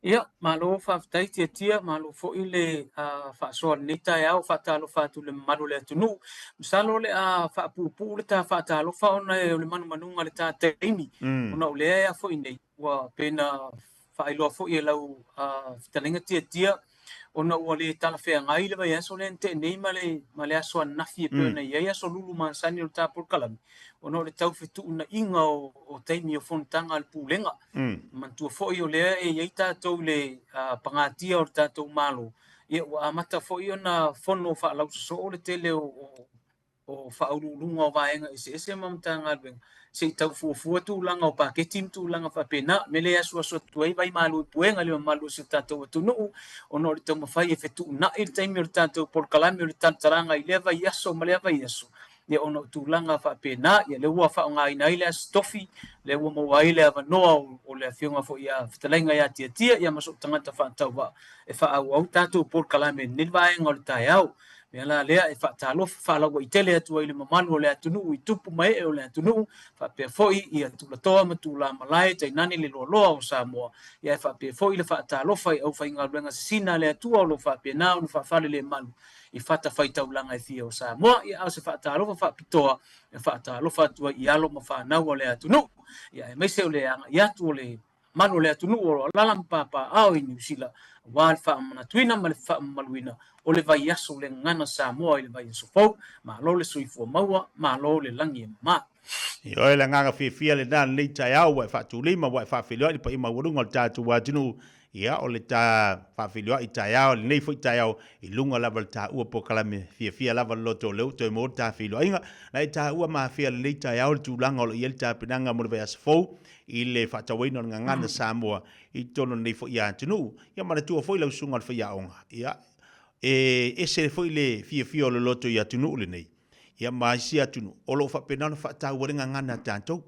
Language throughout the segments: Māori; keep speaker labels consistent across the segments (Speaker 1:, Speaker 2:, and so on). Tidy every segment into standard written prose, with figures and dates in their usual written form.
Speaker 1: Ia, malo whaafitai tia malo fo i le whaasoa ni tai au whaatalo whaatu le maru le atunu. Misalo le whaapupu le ta whaatalo whaona e le manu manunga le ta teimi. Ona o lea ea fo i nei. Wa pena whaailoa fo i e lau whitalenga tia. Ona ua le tala whea ngai le vai aso le ente nei ma le aso anafi e peo na iei aso lulu mansani o le tāpol kalami. Ona o le tau whetu una inga o teimi o fonitanga al pūlenga. Mantua fo'i o lea e iei tātou le pangatia o le tātou malo. Ia ua amata fo'i ona fono whaalau so o le tele o whaurulunga o vaenga ese mamatanga alwenga. Se tau fuafua tūlanga o paketim tūlanga whapena, mele asu asu tuai vai malu i puenga lima malu si tātou atunu, ono o le tau mawhai e whetu na i le taimi o le tātou porkalami o le tantaranga i lea vai aso ma lea vai aso. Ia ono tūlanga whapena, ia le ua whaonga ina i le astofi, le ua maua i le avanoa o le awhionga fo ia whitalainga ia tia, ia masuk tangata whaatau wa e whaau au tātou porkalami nilvaenga o le tai au. Mea la lea e whaatalofa whaalaua i tele atua i le mamalu o le atunu i tupu mai e o le atunu whapea foi i atulatoa ma tūla malai tai nani le loa o Samoa ia e whapea foi le whaatalofa i au whainga luenga sina le atua o lo whapea nao no whawhale le malu i whata whaitaulanga i fia o Samoa ia au se whaatalofa whapitoa e whaatalofa atua i alo ma whanau o le atunu ia e meise o le anga i atu o le malu o le atunu o lalam papa au i New Zealand wal whaamanatuina ma le whaamaluina o le vai aso le ngana Samoa i le vai aso fau, ma lo le suifua maua, ma lo le langi e ma.
Speaker 2: I oe la nganga fia le nana nei tai au wai whaatulima wai whaafilioa i pa ima warunga o tātu wātinu ia o le tā whaafilioa i tai au le nei fo i tai au i lunga lava le tā ua po kalame fia lava loto leu toi mo tā filioa inga na i tā ua maa fia le nei tai au le tūlanga o le ia le tā pinanga mo le vai aso fau i le whaatawaina o ngangana Samoa i tono nei fo i ātinu ia mana tua fo i lau sunga le whaia onga ia e se foi le fia o le loto i atunu le nei ia mai si atunu o lo fa penana fa ta waringa ngana tanto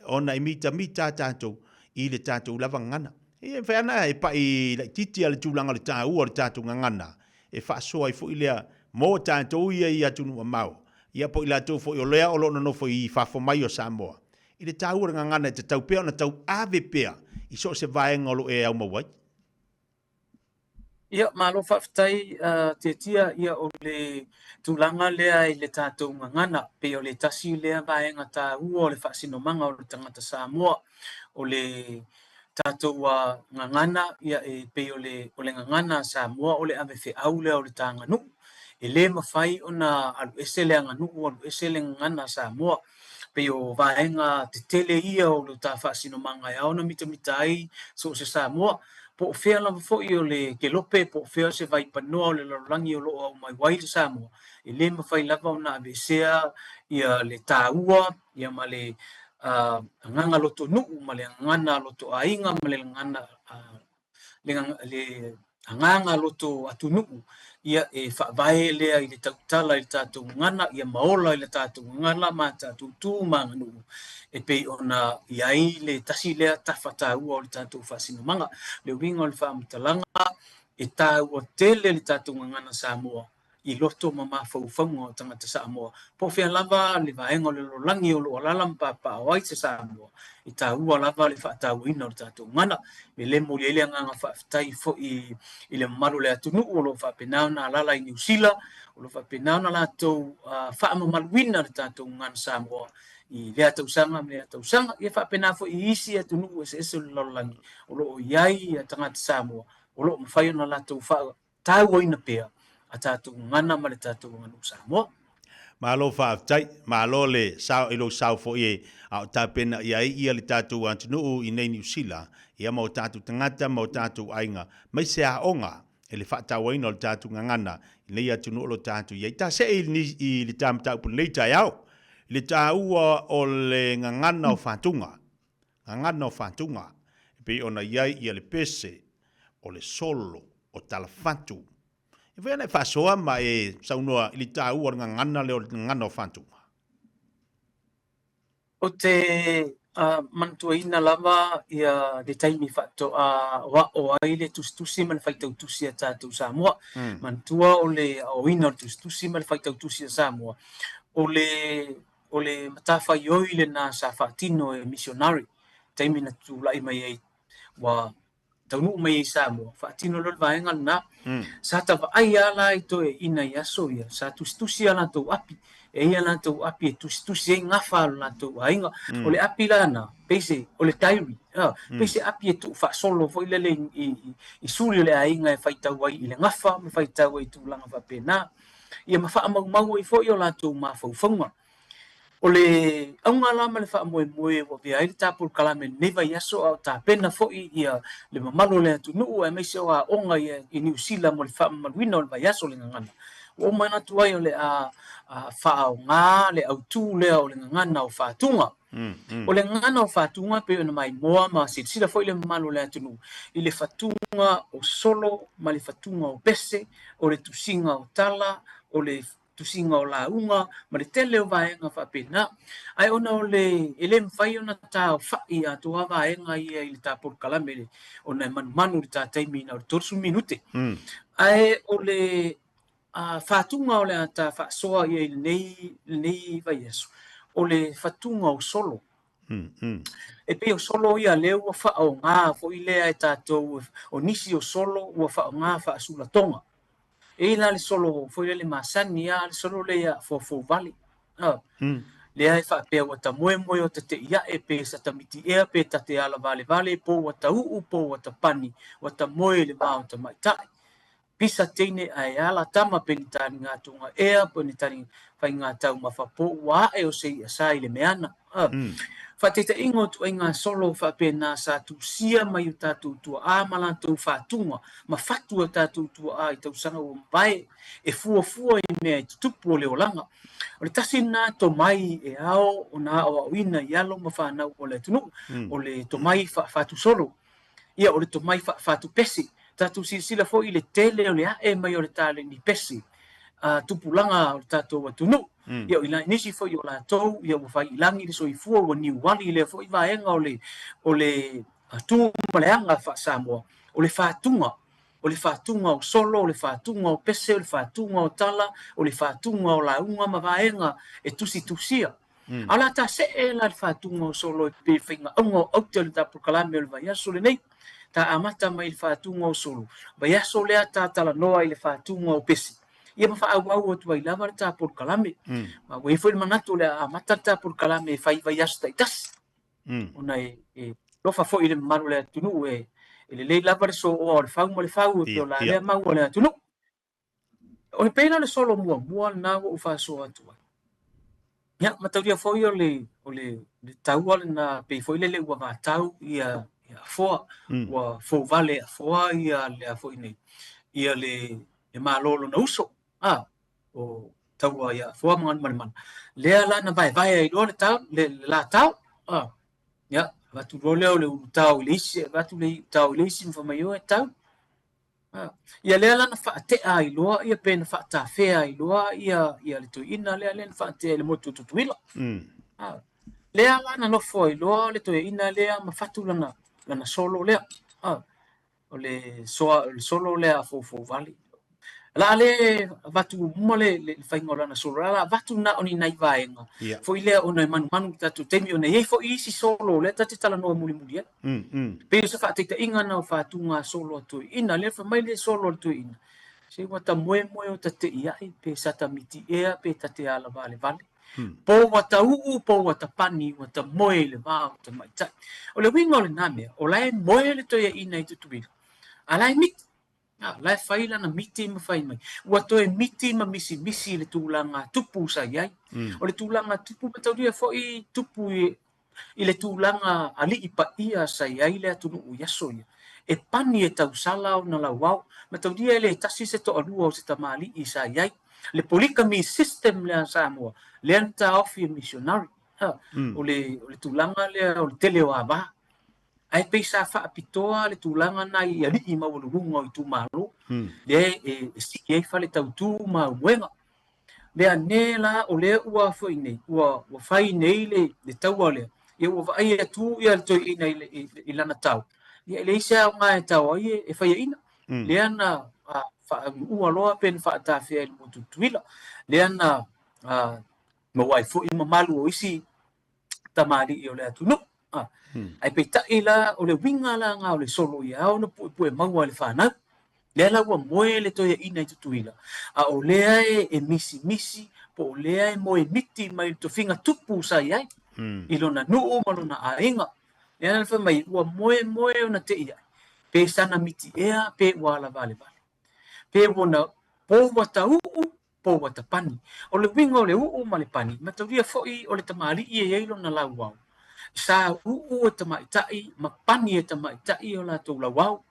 Speaker 2: ona imita tanto i le tanto lava ngana e fa ana e pa i le titi al tulanga le ta u le tanto ngana e fa so ai foi le mo tanto i atunu mau ia po ila to foi o le o lo no foi fa fo mai o Samoa i le ta u ngana te tau pe ona tau ave pe i so se vai ngolo e au mawai.
Speaker 1: Ia malo whaftai tia ia o le tūlanga lea i le tātou ngangana, pe o le tasi lea vaenga tā ua o le whasinomanga o le tangata Samoa, o le tātou ngangana ia e pe o le ngangana Samoa o le ame whi au lea o le tā nganu. E le mawhai o na alu ese lea nganu o alu ese le ngangana Samoa, pe o vaenga te tele ia o le tā whasinomanga e au na mita ai so se Samoa, po fea lava fo'i o le kelope po fea se vai panoa o le lalangi o loo au mai wai le Samoa. E le mawhai lava o na avesea ia le tāua, ia ma le nganga loto nuu, ma le ngana loto ainga, ma le ngana le nganga loto atu nuu, ia e whaavae lea i le tautala i le tātou ngana, ia maola i le tātou ngana, ma tātou tū mga nuu. E pei ona iai le tasi lea tawhata ua o le tātou whasinumanga, le winga o le whaamatalanga, e tā ua tele le tātou ngana Samoa, i loto ma mawhauwhaunga o tangata Samoa. Po whea lava le vaenga o le lolangi o lo alalam papa o ai te Samoa, i tā ua lava le whaatau ina o le tātou ngana, me le mo le nganga whaafitai fo i le maru le atunu o lo whaapenao na alala i New Zealand, o lo whaapenao na lātou whaamamaluina le tātou ngana Samoa, i lea tausanga me lea tausanga ia whapena fo i isi atu nuu ese ese o le lolangi o lo o iai a tangata Samoa o lo mawhai ona lātou wha tau o ina pea a tātou ngana ma le tātou nganu Samoa.
Speaker 2: Malo whaafitai, malo le sao ilo sao fo i au tāpena iai ia le tātou antunuu i nei New Zealand ia mau tātou tangata, mau tātou ainga mai se a onga e le whaatawaina o le tātou ngangana i nei atunuu o lo tātou iai tā se i le tāmatau pun nei tai au le tāua o le ngangana o whātunga. Ngangana o whātunga. Pe ona iai ia le pese o le solo o talawhatu. E whea nei whasoa ma e saunua i le tāua o ngangana le o ngangana o whātunga.
Speaker 1: O te mantuaina lava ia le taimi whaato wa o ai le tustusi ma le whaitau tusi a tātou Samoa. Mantua o le oina o tustusi ma le whaitau tusi a Samoa. O le matawhai oi le nā sa whaatino e missionary, taimi na tūlai mai ei, wa taunu mai sa mo fa tino lo vaenga na sa ta ai ala i to ina ya so ya sa tusi ala to api e ia la to api tusi nga fa la to ainga o le api lana pese o le tairi pese api tu fa solo fo ile le i suli le ainga fa tau ai ile ngafa me fa tau ai tu langa fa pena ia ma fa mau i fo yo la to ma fo fonga o le aunga lama le wha moe o pia i tāpul kalame neva i aso au tā pena fo ia le mamalo le atu nuu e meise o a onga i New Zealand mo le wha maluina o le vai aso le ngangana. O mana tuai o le a wha au ngā le au tū lea o le ngangana o whātunga. O le ngangana o whātunga pe o na mai moa ma sila fo i le mamalo le atu nuu. I le whatunga o solo ma le whatunga o pese o le tusinga o tala o le tusinga o la unga ma le tele o vaenga fa pena ai ona o le ele mfai ona ta fai a to vaenga ia i ta por kalame ona manu ta taimi na torsu minute ai o le fatunga o le ta fa soa ia nei vai eso o le fatunga o solo e pe o solo ia leo fa o nga fo ile ai ta to o nisi o solo o fa nga fa sula tonga e la le solo foi le masani ya le solo le ya fo vale le ai fa pe o ta moe o te ia e pe sa ta miti e pe ta te ala vale po o ta po o ta pani o ta moe le ma o ta mai tai pisa teine ai ala tama penitani nga tunga e penitani fai nga tau ma fa po wa e o sei sai le meana fa te ingo tu inga solo fa pena sa tu sia mai o tatu tu a mala tu fa tunga ma fatu o tatu tu a i tau sanga o mbai e fua i me tupu o le olanga o le tasi na to mai e ao o na o ina yalo ma fa na o le tunu o le to mai fa tu solo ia o le to mai fa tu pesi tatu sila fo i le tele o le a e mai o le tale ni pesi tupulanga o tatu o tunu ia ila nisi fo yo la to ia mo fai langi le so i fu o ni wali le fo i vaenga o le tu maleanga fa samo o le fatunga o solo o le fatunga o pese o le fatunga o tala o le fatunga o la unga ma vaenga e tusia ala ta se e la fatunga o solo e pe finga unga o te le tapu kalame o le vai aso le nei ta amata mai le fatunga o solo vai aso le ata tala noa i le fatunga o pese ia ma fa au tu vai lava ta por kalame ma we foi manatu le amata ta por kalame fai vai asta itas ona e lo fa foi le maru le tunu e le lava so o le fau mo le fau e la le ma o le tunu o pena le solo mua na o fa so atu ia ma tau dia foi o le tau o na pe foi le wa tau ia fo fo vale fo ia le foi nei ia le malolo na uso o tau ia fo man le ala na vai ai lo le tau le la tau ya va tu lo le tau lisi va tu le tau lisi fa mai o tau ia le ala na fa te ai lo ia pen fa ta fe ai lo ia le tu ina le fa te le motu tu tuila le ala na no foi lo le tu ina le ma fatu lana solo le o le solo le fo vale la le vatu mole le faingola na solo la vatu na oni nai vaenga fo ile ona manu tatu temi ona ye fo isi solo le tati tala no muli pe se fa te inga na fa tunga solo tu ina le fa mai le solo tu ina se wata moe o tate ia pe sata miti e pe tate ala vale po wata po wata pani wata moe le va ta mai ta o le wingo le name o la moe le to ia ina i tu ala miti la faila na miti ma fai mai ua toe miti ma misi le tūlanga tupu sa iai o le tūlanga tupu patauria fo i tupu i le tūlanga ali i pa ia sa iai le atunu u yaso ia e pani e tau sala o na la wau matauria le tasi se to alua o se tamali i sa iai le polygamy system le Samoa le anta ofi missionary o le tūlanga le o le tele o ava ai pe sa fa pitoa le tulanga na i ali i mawulunga i tu malu le e si e fa le tau tu ma wenga le anela o le ua foi nei ua fai nei le tau le e ua vai tu ia to i nei i lana tau le sa nga tau ai e fai ina le ana fa ua loa pen fa ta fe el mutu tuila le ana ma wai foi ma malu o isi tamari i o le atu no ai pe ta'i la o le winga la nga o le solo ia o na pu maua le whanau. Lea la ua moe le toia ina i tutuila. A o lea e misi, po o lea e moe miti mai to finga tupu sa iai. I lona nuu ma lona ainga. Lea na mai ua moe o na te ia. Pe sana miti ea, pe wala vale. Pe wana po wata po wata pani. O le winga o le ma le pani. Ma tauria foi o le tamali i e lona lau wau. Sa e tamaitai, ma pani e tamaitai o la tau lau wau.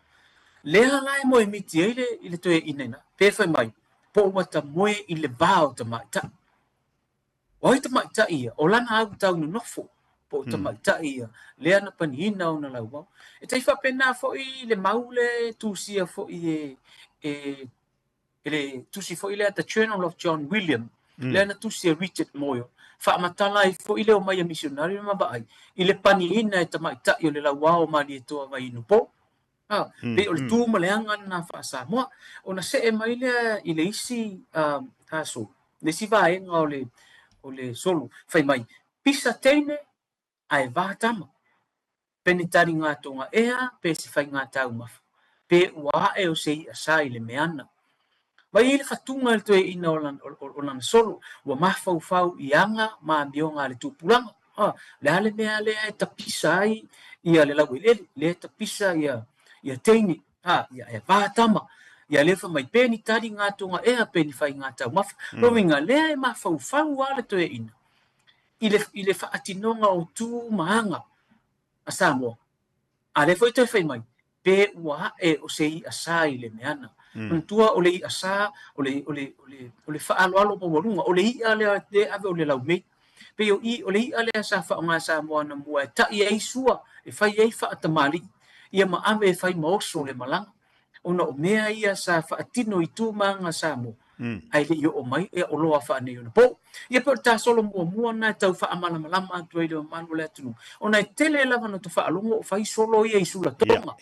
Speaker 1: Lea lai moe miti i le toe inena. Pe fai mai, po wata moe i le vāo tamaitai. O i tamaitai ia, o lana au tau no nofo, po tamaitai ia, lea na panihina o na lau wau. E tai whapena fo i le maule tusia fo i le tusi fo i le The Journal of John William, lea na tusia Richard Moyo. Whaamatala i fo i leo mai a misionari ma baai, i le panihina e tamaitai o le lau wau mani e toa vai inupo. Pe o le tū ma le anga na whaasa moa, o na se e mai lea i le isi so, le si vaenga o le solo, whai mai, pisa teine ai vātama, penitari ngā tonga ea, pe si whai ngā tau mafu, pe ua e o se i asa i le meana. Mai i le whatunga le toe ina o lana solo, ua mawhau i anga, ma ambionga le tūpulanga, le ale mea lea e tapisa ai, ia le lau le tapisa ia teini, ia e vātama, ia lefa mai peni tari ngā tonga ea peni whai ngā tau mafu, rominga lea e mawhau ale toe ina. I le whaatinonga o tū maanga, a Samoa, a le foi toi whai mai, pe ua e o se i asa i le meana. Tua o le i asa, o le whaaloalo pa warunga, o le i ale ave o le lau mei, pe o le i ale asa wha o ngā Samoa na mua, e ta i eisua, e whai ei whaatamali, ia ma ame e whai maoso le malanga. Ona o mea ia sa whaatino i tū maanga Samoa. Ai le i o mai, e o loa whaane i ona po. Ia pe o ta solo mua na tau whaamala malama atu ai le manu le atunu. Ona e tele lava na tu whaalongo o whai solo ia i sula tonga.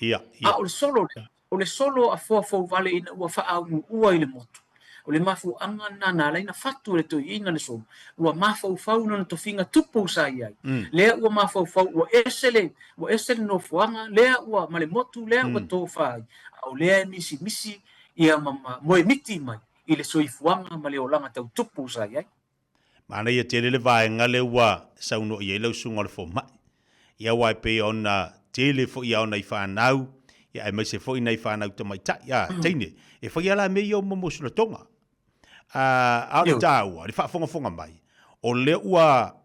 Speaker 1: A o le solo le. O le solo a fō vale ina ua whaau ua i le motu. O le mafu anga na leina fatu le to ina le solo. Ua mafau na to finga tupu sa iai. Lea ua mafau ua esele no fuanga, lea ua male motu, lea ua tō whai. O lea misi ia mama moe miti mai. I le soifuanga ma le olanga tau tupu sa iai.
Speaker 2: Mana ia te le vaenga le ua sauno i lau sunga le fo mai. Ia wai pe ona tele fo ia ona i whanau, ia ai mai se fo ina i whanau ta mai ta, ia teine. E whai ala me ia o mamosula tonga. A le tāua, le whaafonga mai. O le ua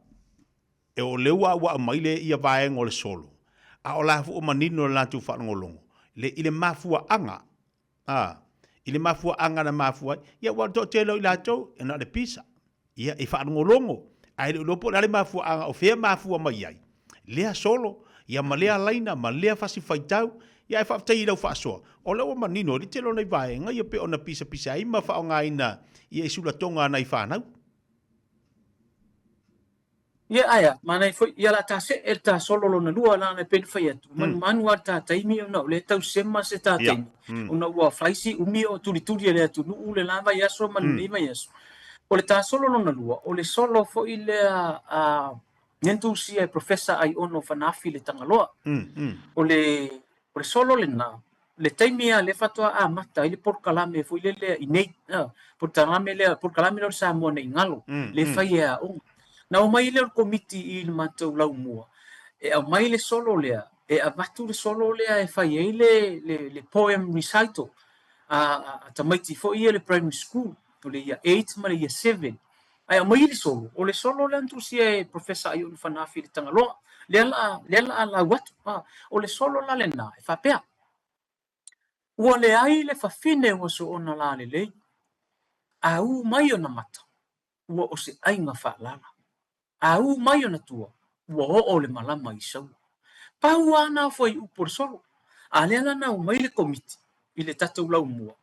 Speaker 2: ua mai le ia vaenga o le solo. A o la fu o manino la tu whanongolongo. I le mafua anga. I le mafua anga na mafua, ia wa to telo i lato e na le pisa. Ia i whanongolongo. Ai le lopo le mafua anga o fea mafua mai ai. Lea solo, ia ma lea laina, ma lea fasi faitau, ia e whaaftei i lau whaasoa. O leo manino, li telo nei vaenga, ia pe ona pisa ai ma whaonga ina, ia isula tonga nei whanau.
Speaker 1: Ia aia, mana foi ia la ta se ta solo lo na lua la na pen fai atu. Manu ar ta taimi ona le tau sema se ta taimi. Ona ua faisi umi o tuli le atu nu le lava yaso man le mai yaso. O le ta solo lo na lua, o le solo fo i le a nentu si e professor ai ono fanafi le tangaloa. O le solo le na le taimi a le fatua a mata ile por kalame fo ile le inei por kalame lo sa mo nei ngalo le fai a o na o mai le komiti i le matou lau mua. E au mai le solo lea, e a watu le solo lea e whai ei le poem recital. A tamaiti fo ia le primary school, o le ia 8 ma le ia 7. Ai au mai le solo, o le solo le antu si e professor Ayun Fanafi le tangaloa. Lea la watu, o le solo la le na, e whapea. Ua le ai le whawhine ua so ona la le lei. A u mai o na mata, ua o se ainga whaalala. A u mai ona tua, ua o le malama i sau. Pau ana foi upo solo. A le ana mai le komiti, i le tatou lau mua.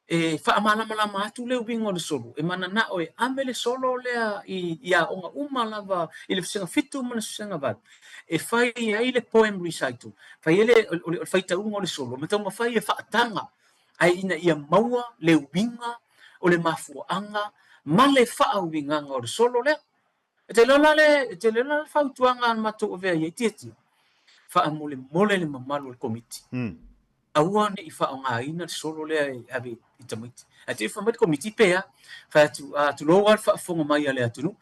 Speaker 1: E whaamalama atu leo wingo le solo. E mana na oe ame le solo lea i a onga umalava, i le fisenga fitu mana fisenga vadu. E whai ai le poem recital. Whai ele, o whaita ungo le solo. Me tau ma whai e whaatanga. Ai ina ia maua, le winga, o le mafuanga, ma le whaau winganga o le solo lea. te lola fautuanga matu ve ye tieti fa mole le mamalu le komiti aua ne i faaogāina le solo lea ave i tamaiti ate fa mai komiti pea fa tu lo wa fa fonga mai ale atunu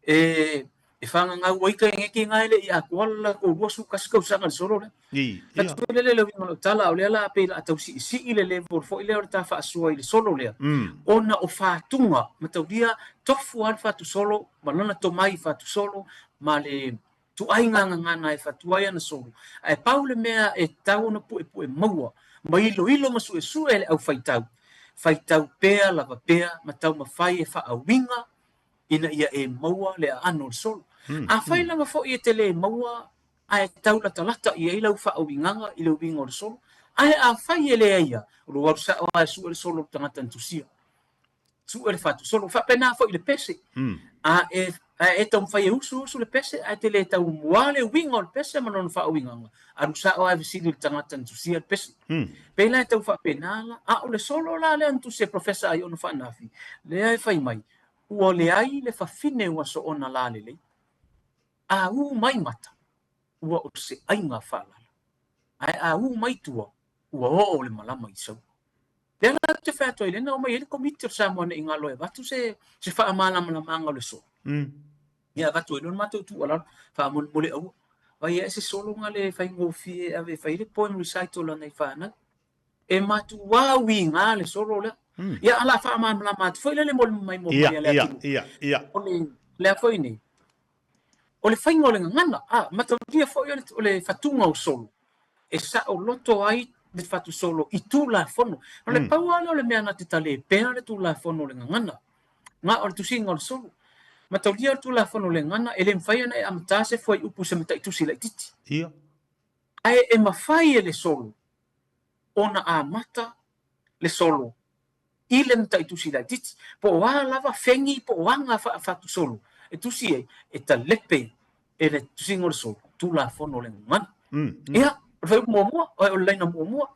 Speaker 1: e fagagau ai kaigeki ga ele i akuala ko lua sukas kausaga le solo le tu le winga tala o le la pe la tau si ile le vor fo ile o ta fa sua ile solo le ona o fatunga mataudia tofu alfa tu solo malona to mai fa tu solo ma le tu ainga ngana e fa tu ai na solo ai paule mea e tau na pu e maua mai ilo masu e su ele au faitau pea lava pea matau mafai e fa awinga ina ia e maua le ano solo a fai langa fo i te le maua ai tau la talata ia ila ufa o winganga ila winga o solo ai a fai ele ia o wa sa o su el solo tangata tusia su el fatu solo fa pena fo ile pese e tom fai usu le pese ai te le tau muale winga o pese ma non fa o winganga a sa o ai visi tangata tusia pese pela tau fa penala a o le solo la le antu se professor ai ono fa nafi le ai fai mai o le ai le fa fine wa so ona la le a mai mata ua o se ainga whalala. Ai a mai tua, ua o le malama i sau. Pena te whātua i lena o mai ele komiti o Samoa ne inga loe watu se wha malama la manga le so. Ia watu i lona matou tu ala wha mole au. Vai e se solo nga le whaingo fie ave whaile poem recital la nei whana. E matu wawi nga le solo le. Ia ala wha malama la matu. Foi le mole mai mo mai le atu.
Speaker 2: Ia.
Speaker 1: Ole le foi nei. O le whainga o le ngana, matautia fo o le whatunga o solo. E sa o loto ai le whatu solo i tū la whono. O le pauale o le mea na te tale, pēna le tū la whono o le ngana. Ngā o le tusinga o le solo. Matautia o tū la whono o le ngana, e le mwhaia na e amatase fwai upu se mata i tusi la i titi.
Speaker 2: Ia.
Speaker 1: Ai e mawhai e le solo. Ona a mata le solo. I le mata i tusi la i titi. Po wā lava whengi, po wanga whatu solo. E tusi e ta lepe e le tusinga o le solo. Tu la whono le ngana. Ia, rwai mua, o leina mua.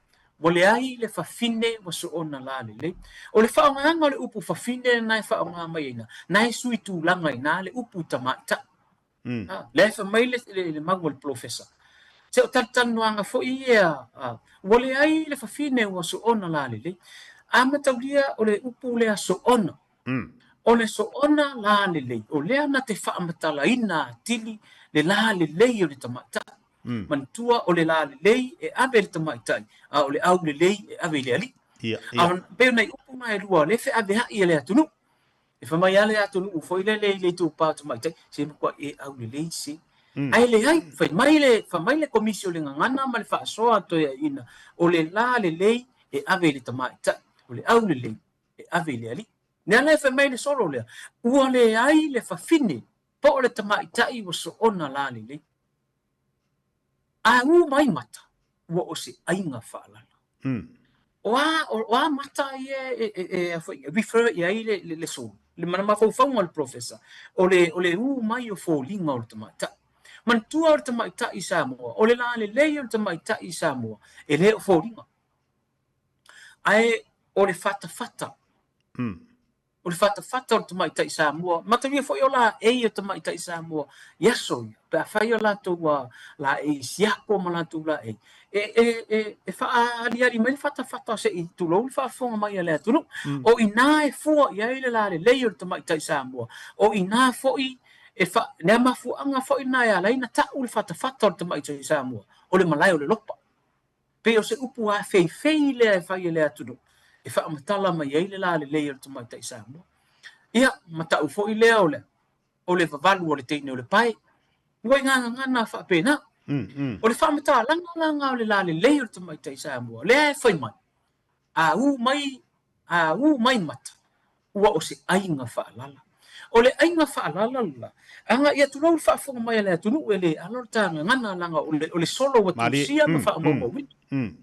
Speaker 1: O le ai le whawhine wa so ona la le. O le whaonganga o le upu whawhine nai whaonga mai eina. Nai sui tu langa ina le upu tamaita. Le whamai le magu le professor. Se o tatanuanga fo i ea. O le ai le whawhine wa so ona la le. A mataulia o le upu lea so ona. O le so ona la le. O lea na te whaamatala ina tili le la le o le tamaita. Mantua o le la le e ave le tamaitai. A o le au le e ave le ali. A peo nei upu mai rua le fe ave hai le atunu. E whamai ale atunu u foi le tu pā tamaitai. Se mkua e au le si. Ai le ai, whamai le komisio le ngangana ma le whaasoa toia ina. O le la le e ave le tamaitai. O le au le e ave le ali. Nea le whamai le solo lea. Ua le ai le whawhine. Po o le tamaitai wa so ona la le a mai mata ua o se ainga whaalala. Oa mata refer i ai le so. Le manama whauwhaunga le professor. O le mai o fōlinga o le tamaita. Mantua o le tamaita i Samoa. O le la le o le tamaita i Samoa. E le o fōlinga. Ai o le fata. O le fata o le tamaita i Samoa. Matawia fo i o la o tamaita i Samoa. Yaso ia. Pe a whai o la tō la siako ma la tō la E wha ari mai fata se i tūlou le whaafonga mai a lea tunu. O i nā e fua i aile la le leo le tamaita i Samoa. O i nā foi nea mafuanga foi nā e alaina tau le fata o le tamaita i Samoa. O le malai o le lopa. Pe o se upu a fei lea e whai a lea tunu. E wha amatala mai aile la le leo le tamaita i Samoa. Ia, matau foi lea o le vavalu o le teine o le pai. Ngoi ngana wha pēna. O le whamata langa o le la le leo le tamaita i Samoa. Lea e whai mai. A u mai mata. Ua o se ainga whaalala. O le ainga whaalala la. Anga ia tu lau whaafonga mai lea tunu e le alortanga ngana langa o le solo wa tusia ma whaamama wini.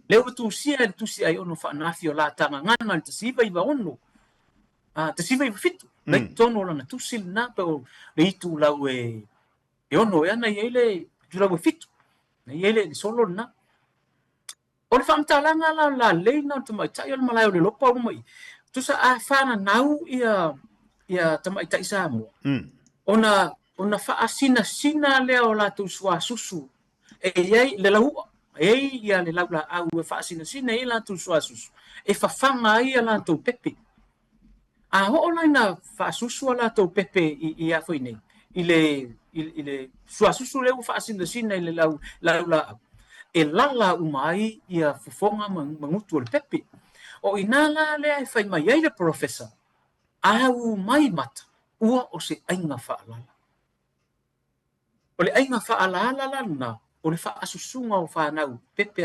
Speaker 1: Leo wa tusia e tusi ai ono whaanafi o la tanga ngana le tasiva iwa ono. Tasiva iwa fitu. Nei tono lana tusi na pe o le itu lau e ono e ana iele tu lau e fitu. Nei iele solo na. O le whaamtalanga la leina o tamaitai o le malai o le lopa o mai. Tusa a whana nau ia tamaitai Samoa. Ona ona fa'asina-sina lea o latou suasusu e iai le laua ei ia le lau la'au e fa'asina-sina ia latou suasusu e fafaga ai a latou pepe a ho'o laina fa'asusu a latou pepe ia foi nei i le suasusu leu fa'asina-sina i le lau la'au e lala uma ai ia fofoga magutu o le pepe o inā la lea e fai mai ai le profesa au mai mata ua o se aiga fa'alala o le aiga fa'alaala lana o le fa'asusuga o fanau pepe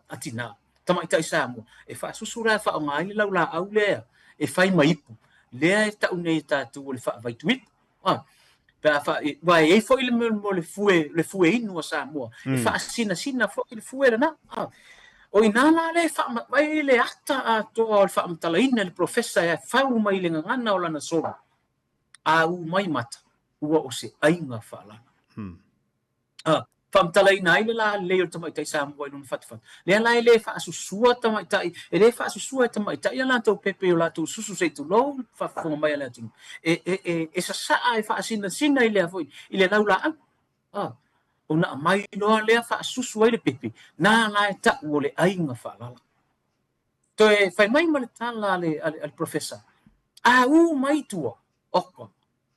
Speaker 1: atinā tamaita'i sa moa e fa'asusu la fa'aoga ai le lau la'au lea e fai mai ipu lea e ta'u nei tatou o le fa'avaituipu pe ua e ai fo'i le fue inu a Samoa e fa'asina-sina fo'i le fue lana o inā la le fa'amai le ata atoa o le fa'amatalaina le profesa e fau mai le gagana o lana solo au mai mata ua o se aiga fa'alala fa'amatalaina ai le la lei o le tamaita'i Samoa i lona fatafata lea la e lē fa'asusua tamaita'i e lē fa'asusua e tamaita'i a latou pepe o latou susu seitulou fa'afofoga mai a le atunu e sasa'a e fa'asina-sina i lea fo'i i le lau la'au ona mai loa lea fa'asusu ai le pepe na la e ta'u o le aiga fa'alala toe fai mai ma le tala ale profesa mai tua oka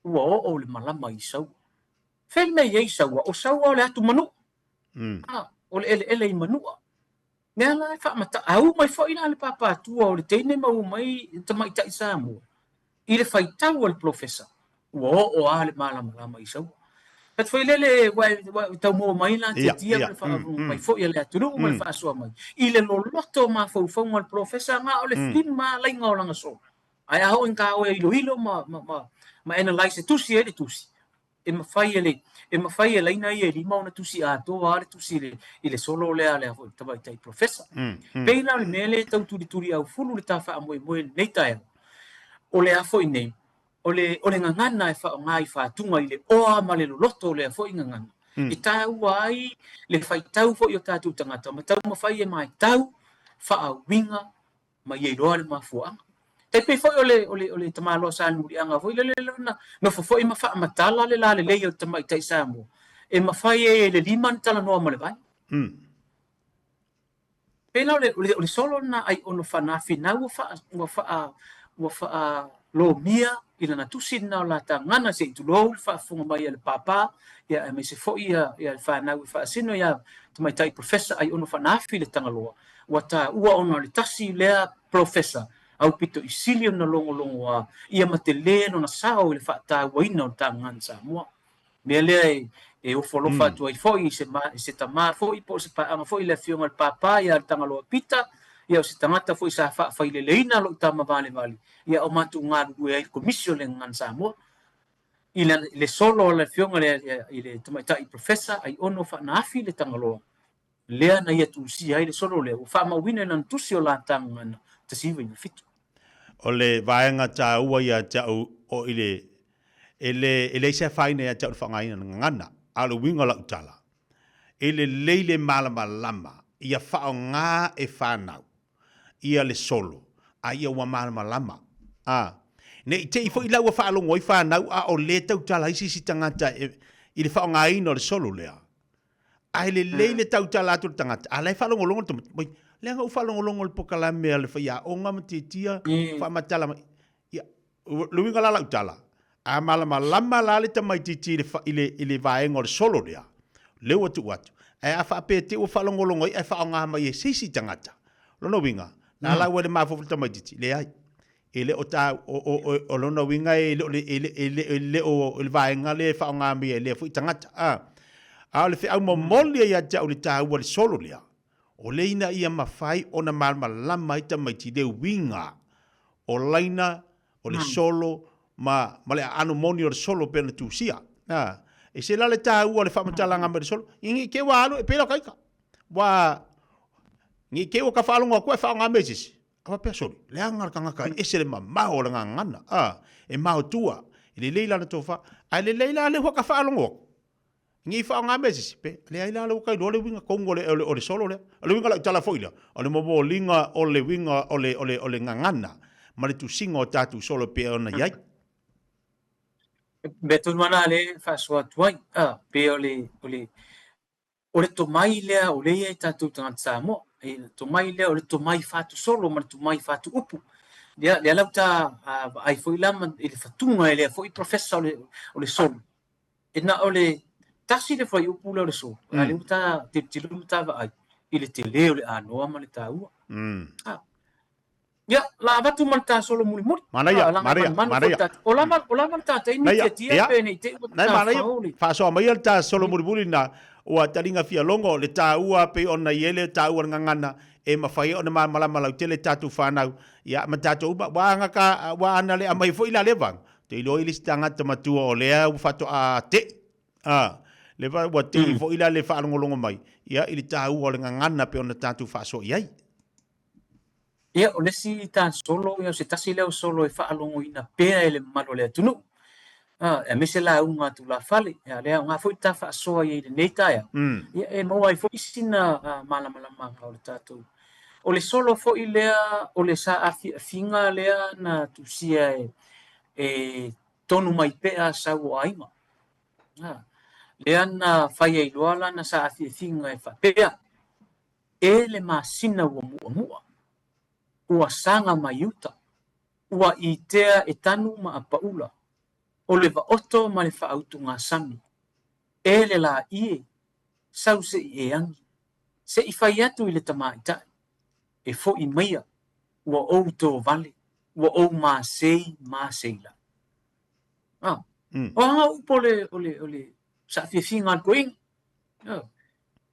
Speaker 1: ua o'o le malama i saua fai mai ai saua o saua o le atu manu o le ele i manua mea la e fa'amata mai fo'i la le papatua o le teine mau mai tamaita'i Samoa i le faitau o le profesa ua o'o a le malamalama i saua Pat foi lele wa tau mo mai la tia le fa mai foi le aturu mai fa so mai ile lo loto ma fo fo mal professor nga o le fima la nga o langa so ai a ho en ka o ilo ma analyze tusi ele tusi e ma fai ele ina ia lima ona tusi a to ale tusi ile solo le ale fo tava tai professor pe na le mele tau turi au fulu le tafa mo nei tai o le a foi nei o le ngangana e whaonga i whātunga i le oa ma le loto le a fo i ngangana. I tau ai le whai tau fo i o tātou tangata. Ma tau ma whai e mai tau whaawinga ma i eiroa le mafuanga. Te pe fo o le tamalo sa nuri anga fo i le na no fo i ma wha matala le la le lei o tamai tai Samoa. E ma whai e le liman tala noa ma le vai. Pena o le solo na ai ono whanafi na ua wha lo mia i lana tusi na o la tangana se itu lo whaafunga mai le papa ia e me se fo ia le whanau i whaasino ia tamaitai professor ai ono whanafi le tangaloa ua ta ua ono le tasi lea professor au pito i sili o na longo a ia ma te le no na sao i le whaata waina o tangana Samoa mea lea e o folofa atu ai fo i se tama fo i po se paanga fo i le fionga le papa ia le tangaloa pita ia o se tangata fo i sa wha le leina lo tama vale ia o matu ngā rue ai komisio le ngan Samoa i le solo le fionga le tamaitai professor ai ono wha naafi le tangaloa lea na ia tusi ai le solo le o wha mawina na tusi o la tangana te siwa i fitu
Speaker 2: o le vaenga ta ua ia tau o ele se whaine ia tau whangaina ngana alo winga la utala ele leile malama lama ia whao ngā e whanau ia le solo a ia wa malama lama ne te ifo ila wa whaalongo i whanau a o le tau tala isi si tangata i le whao ngā ino le solo lea a le leile tau tala atu le tangata a le whaalongo longo te mai le ngau whaalongo longo le pokalame a le whaia o ngā matitia whaamatala ia luinga la utala a malama lama la le tamai titi i le vaenga le solo lea le watu e a whaape te o whaalongo longo i a whao ngā mai e sisi tangata lono winga na la wale mafu tamai titi le ai ele o ta o lona winga ele o vaenga le fa nga mi ele fu tangata a le fe au momoli ya ta o le ta o le solo le o le ina ia mafai ona malma lama ita mai ti de winga o laina o le solo ma le anu moni o le solo pe na tusia e se la le ta o le fa matala nga me solo ingi ke wa alu e pelo kaika wa ngi ke o ka fa longa ko fa nga mesis apa pesori le anga kanga ese le mama o nga ngana e mau tua le leila na tofa ai le leila le ho ka fa longo ngi fa nga mesis pe le leila le ka le winga kongo le o le solo le winga la tala foila o le mo linga o le winga o le ngana ma le tu singo tatu solo pe ona yai
Speaker 1: betul mana le fa so tuai pe ole tomai lea o le ia i tatou tagata Samoa tomai lea o le tomai fatu solo ma le tomai fatu upu le lau ta ai foi lama i le fatuga e lea foi profesa o le solo na o le tasi le fai upu le o le solo a le uta tilu tavaai i le tele o le anoa ma le taua ia la vatu ma le tasolo mulimuli langa manmanu foi tata o lava le tataimi tiatia pe nei te ua tafaoli
Speaker 2: faasoa mai le tasolo mulimuli na ua talinga fia longo le taua pe ona iele taua ngangana e mawhai ona malama lau te le tatu whanau ia ma tatu wa ngaka wa ana le amai fo ila levang te ilo ili stanga tamatua o lea ufato a te le wa te fo ila le whaarongolongo mai ia ili taua o le ngangana pe ona tatu whaasoa iai
Speaker 1: ia o le si tan solo ia se tasi leo solo e whaalongo ina pea ele malo le tunu e me se la unga tu la fale ya le nga foi ta fa so ye nei taia ya e mo ai foi sina mala o le tatu o le solo foi lea o le sa finga lea na tu sia e tonu mai pea sa o aima le ana fai ai loala na sa finga e fa pea e le masina o mua ua sanga mai uta ua itea e tanu ma apaula o le vaoto ma le whaautunga sami. E le la ie, sau se i e angi. Se i whai atu i le tamaitai. E fo i meia, ua ou tō vale, ua ou māsei la. O hanga upo le sa whiwhinga koing.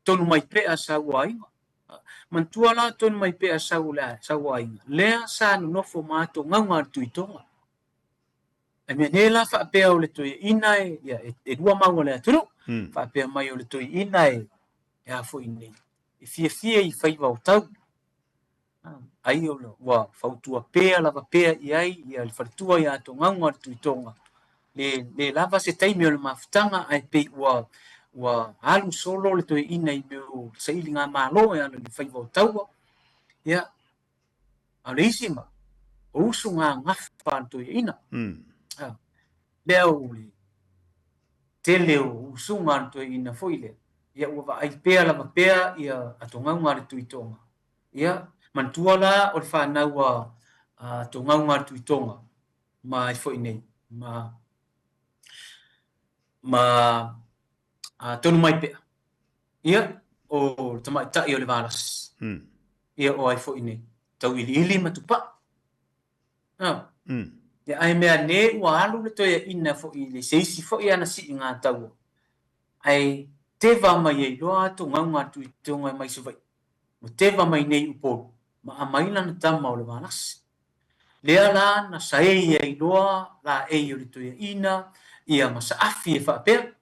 Speaker 1: Tonu mai pea sa ua inga. Mantua la tonu mai pea sa ua inga. Lea sa nofo mātou ngaunga tuitonga. E me ne la fa pe o le toi ina e rua mau le tru fa pe mai o le toi ina e a fo ine e fie i fai va o tau ai o lo wa fa tua pe la va pe i ai ia le fartua ia to nganga tu tonga le lava se tai me o le maftanga ai pe wa alu solo le toi ina i me o se ilinga malo e ana le fai va o tau ia a le isima o usunga ngafa to ina leo uli tele o usunga to ina foile ia ua ai pea la pea ia atonga le tuitonga ia mantua la o fa na wa atonga tuitonga mai foi nei ma tonu mai pea ia o tama ta i o le valas ia o ai foi nei tau ili matupa ya ai mea ne ua alu le toia ina fo i le seisi fo i ana si ngā tau. Ai teva mai e loa to ngaunga tu i tonga mai suvai. Mo teva mai nei upo, ma a maila na tama o le wanas. Lea la na sae i loa la e o le toia ina, ia masa afi e whapea.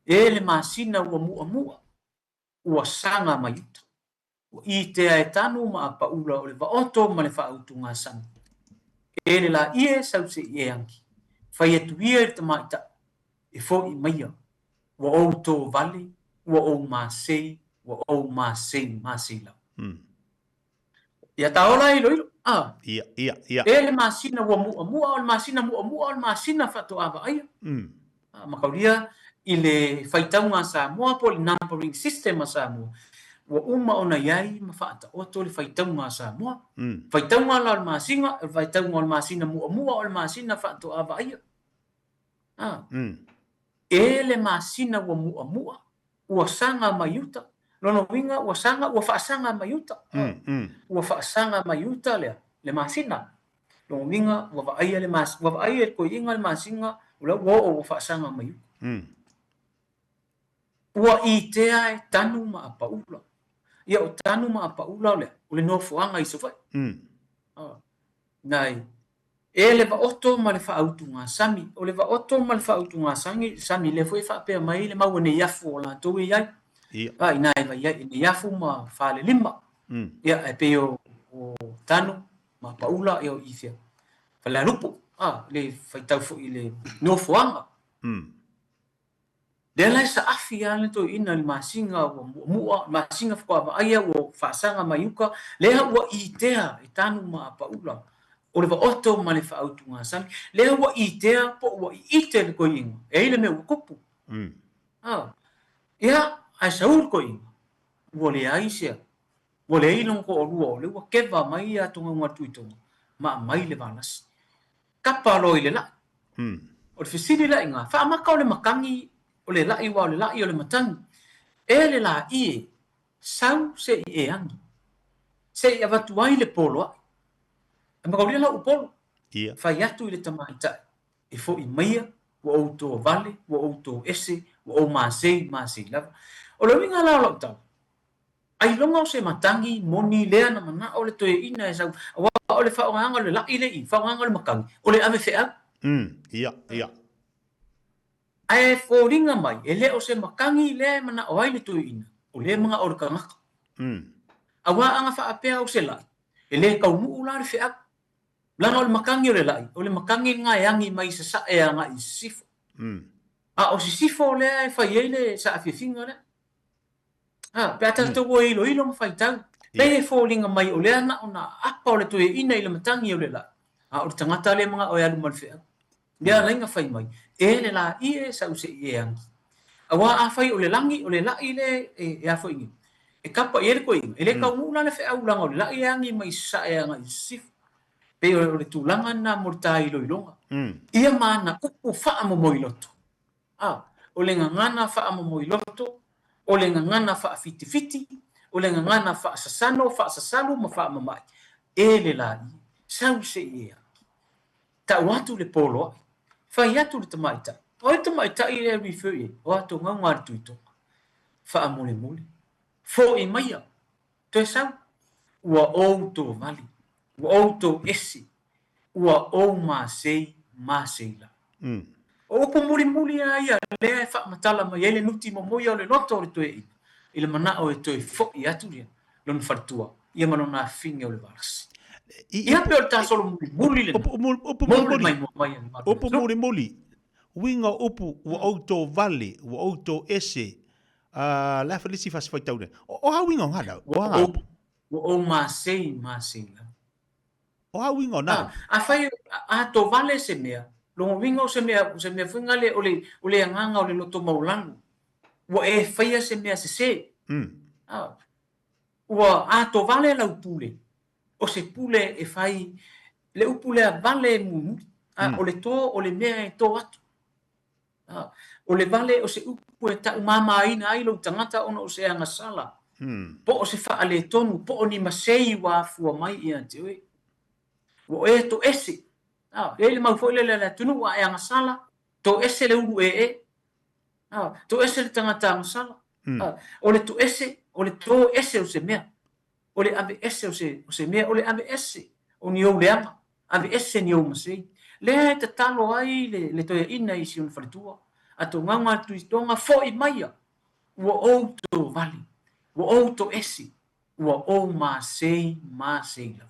Speaker 1: E le masina ua mua, ua sanga mai uta. Ua i tea e tanu ma a paula o le vaoto ma le whaautu ngā sanga. E le la ie sau se i e anki. Whai atu ia e tamaita e fo i maia. Wa ou tō vale, wa ou māsei lau. Ia taola i loilo.
Speaker 2: Ia.
Speaker 1: E le masina wa mua, o le masina mua, o le masina whato awa aia. Makauria i le whaitaunga Samoa po le numbering system a Samoa. Wa uma ona iai ma whaata oto le whaitaunga Samoa. Whaitaunga la o le masinga, whaitaunga o le masina mua, o le masina whato awa aia. E le masina wa mua, ua sanga mayuta. Lono winga, ua whaasanga mayuta. Ua whaasanga mayuta le masina. Lono winga, ua waaia le masina, ua waaia ko inga le masinga, ua whaasanga mayuta. Ua i tea e tanu ma a paula. Ia o tanu ma a paula o le nofuanga i sofai. Nai, e le vaoto ma le whaautu ngā sami. O le vaoto ma le whaautu ngā sami le fwoi whapea mai le mau ne iafu o la tau iai. Ina e vai iai, ne iafu ma whale lima. Ia e peo o tanu ma paula e o ifia. Whale alupu, le whaitau fo i le nofuanga. Le lai sa afi ale to ina le masinga o mua, masinga whakua aia o whaasanga mayuka, lea ua i tea e tanu ma paula. o le va oto ma le fa autu nga sali le wa itea po wa ite le koinga e le me kupu ia ai saul koinga wo le aisia wo le ilong ko o le wa keva mai a tunga ngatu ito ma mai le vanas kapalo ile la o le fisiri la inga fa maka o le makangi o le lai wa o le lai o le matangi e le la ie sau se i e angi se i avatu ai le polo ma ka la upolo fa yatu ile tamaita e fo i maia wo auto vale wo auto ese wo o masei lava o lo winga la lo tau ai longa o se matangi moni lea na mana o le toe ina e sau wa o le whaonganga le lai le i whaonganga le makangi o le ame whea
Speaker 2: ia
Speaker 1: ai fo ringa mai e le o se makangi le mana o ai le toe ina o le mga o le kangaka awa anga wha apea o se lai e le kau mu ula le whea lana o le makangi o le lai o le makangi nga yangi mai sa sa e anga i sifo a o si sifo le e whai eile sa awhiwhinga le pe ata te wo ilo ma fai tau pe e falling mai o le ana ona apa o le toe ina i le matangi o le la a o le tangata le mga o e alu malfea dia lainga fai mai e le la i e sa use i e angi awa a fai o le langi o le la i le e a fo ingi e kapa i e le koe inga e le kau mula le fea ulanga o le la i angi mai sa e anga i sif pe o le tūlanga na morta ilo ilonga ia maana upu faa mo moiloto o le ngangana faa mo moiloto o le ngangana fa fiti o le ngangana fa sasalu ma fa mamai e le la sau se ia ta watu le polo fa yatu le tamaita o le tamaita i le refer e o atu nganga tuito fa mole fo e maia to sau ua outo vali ua outo esi ua o maseila o po muri ai le fa matala mai ele nuti mo moia le loto le toe ile mana o toe fo i atu le lon fartua ia mano na finge o le varas ia pe o ta solo muri le
Speaker 2: opo muri winga opo wa auto vale wa auto ese la felisi fas foi tau o ha winga ngada
Speaker 1: o masei
Speaker 2: o ha winga na
Speaker 1: a fai a to vale se mea lo winga se me funga le o le nganga o le loto maulan wo e faia se me se wa a to vale la upule o se pule e fai le upule a vale mu o le to o le me to atu o le vale o se upu e ta mama ina ai lo tangata ona o se anga sala po o se fa ale tonu po o ni masei wa fu mai ia te wo e to ese ele mau foi le tunu wa anga sala to ese le uru to ese le tangata anga sala o le to ese o le to ese o se mea o le ave ese o se mea o le ave ese o ni o le ama ave ese ni o masei le te talo ai le to ina i si un fritua ato nganga tu istonga foi maia wo o to vali wo o to ese wo o masei la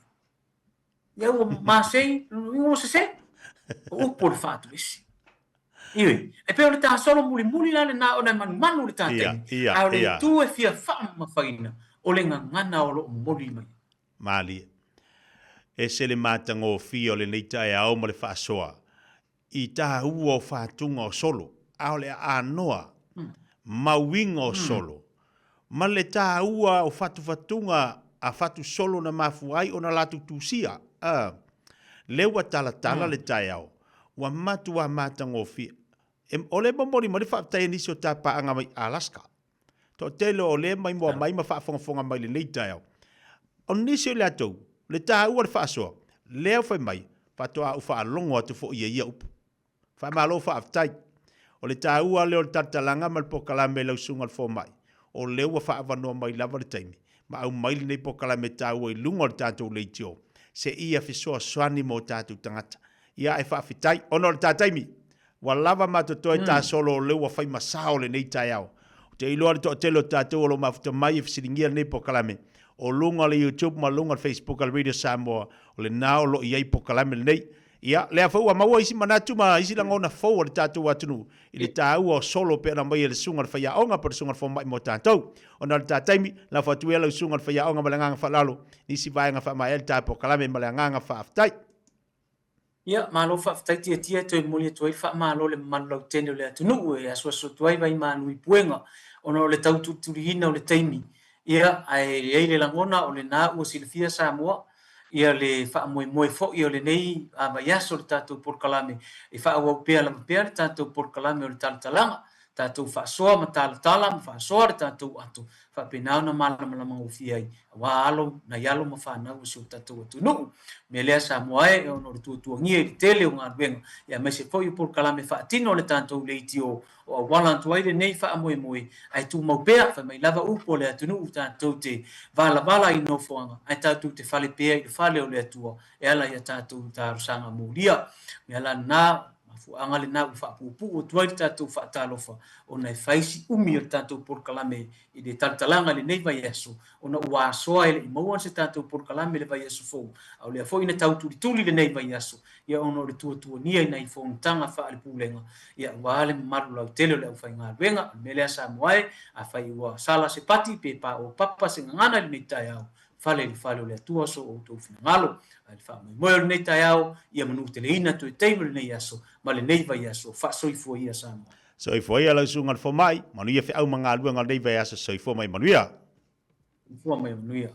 Speaker 1: ia o masei o se o por fato esse iwe e pe o le ta solo muli la le na o na manu le ta te a le tu e fia fama faina o le ngana o lo moli mai
Speaker 2: mali e se le matango fio le neita e au mo le fasoa i ta uo fatunga o solo a le anoa mawinga o solo ma le ta ua o fatunga a fatu solo na mafuai o na latu tusia lewa tala le tai au wa matua matango fio o le momori mo le whaatai nisi o tapa anga mai Alaska. To telo o le mai mua mai ma whaafonga mai le neita au. O nisi o le atou, le taha ua le whaasoa, leo whai mai, whatoa u whaalongo atu fo ia upu. Whai malo whaatai. O le taha ua leo le tatalanga ma le pokalame lau sunga le fo mai. O leo wa whaavanoa mai lava le taimi. Ma au mai le nei pokalame taha ua i lunga le tatou le itio. Se ia fisoa swani mo tatou tangata. Ia e whaafitai, ono le tataimi. Wa lava matotoe ta solo le wa fai masao le nei tai au. Te iloa le telo tātou alo mafuta mai e fisiringia nei pokalame. O lunga le YouTube ma lunga le Facebook al Radio Samoa. O le nao lo iai pokalame le nei. Ia, lea fau a maua isi manatu ma isi langa ona fau le tātou atunu. I le tāua o solo pe ana mai e le sunga le whaia onga pa le sunga le fau mai mo tātou. O na le tātaimi, la fatu e lau sunga le whaia onga ma le nganga whalalo. Nisi vai ngā wha mai e le tā pokalame ma le nganga wha aftai.
Speaker 1: Ia malo faafetaiti tia toe moli atu ai faamalo le mamalau tene o le atunuu e asoasoatu ai vai manui puega ona o le tautulituliina o le taimi ia ae ai le lagona o lenā ua silafia Samoa ia le faamoemoe foʻi o lenei avaiaso o le tatou polokalame e faauau pea lava pea le tatou polokalame o le talatalaga tatou faasoa ma talatala ma faasoa le tatou ato faapena ona malamalamaofia ai auā alo nai alo ma fanau isi o tatou atunuu me lea Samoa e ona o le tuatuagia i le tele o galuega ia mai se foʻi o polokalame faatino o le tatou leiti o auala atu ai lenei faamoemoe ae tumau pea fai mai lava upu o le atunuu tatou te valavala i nofoaga ae tatou te fale pea i le fale o le atua e ala ia tatou talosaga mulia mea lanā mafuaaga lenā ua faapupuu atu ai le tatou faatalofa ona e faisi umi o le tatou polokalame i le talatalaga lenei vaiaso ona ua asoa e leʻi maua se tatou polokalame le vaiaso fou au lea foʻi na tautulituli lenei vaiaso ia ona o le tuatuania inai fonotaga faalepulega ia ua le mamalu lautele o le ʻaufaigaluega me lea Samoa afai ua sala se pati pe o papa se gagana i lenei taeao fale i le fale o le atua so outou finagalo ae le faamoemoe o lenei taeao ia manuu teleina toe taimi o lenei aso ma lenei vaiaso faasoifua ia Samoa
Speaker 2: soifua ia lausuga le fomai manuia feʻau magaluega o lenei vaiaso soifua mai manuia
Speaker 1: fua mai manuia